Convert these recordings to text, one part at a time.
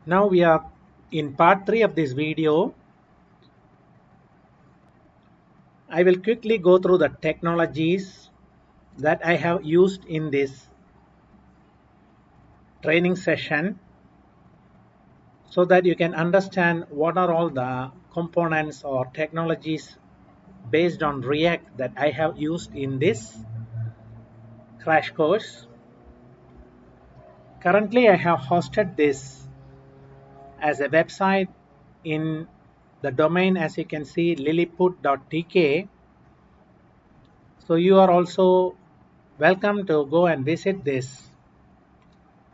Now we are in part 3 of this video. I will quickly go through the technologies that I have used in this training session so that you can understand what are all the components or technologies based on React that I have used in this crash course. Currently, I have hosted this as a website in the domain, as you can see, lilliput.tk. So you are also welcome to go and visit this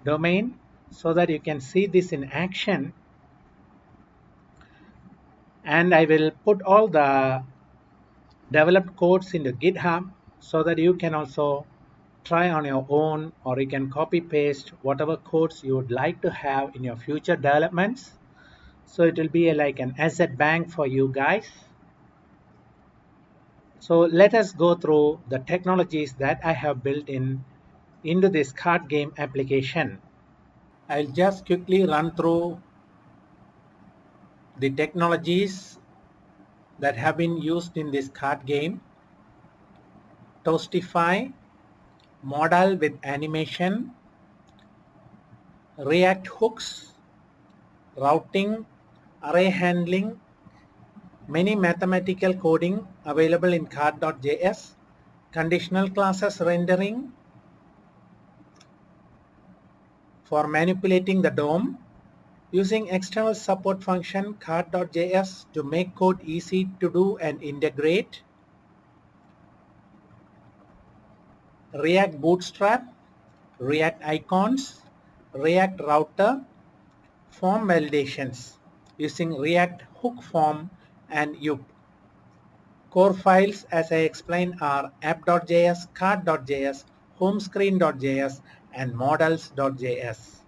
domain so that you can see this in action, and I will put all the developed codes into GitHub so that you can also try on your own, or you can copy paste whatever codes you would like to have in your future developments. So it will be like an asset bank for you guys. So let us go through the technologies that I have built into this card game application. I'll just quickly run through the technologies that have been used in this card game. Toastify, modal with animation, React hooks, routing, array handling, many mathematical coding available in card.js, conditional classes rendering for manipulating the DOM, using external support function card.js to make code easy to do and integrate, React Bootstrap, React icons, React router, form validations using React hook form and UP. Core files, as I explained, are app.js, card.js, homescreen.js, and models.js.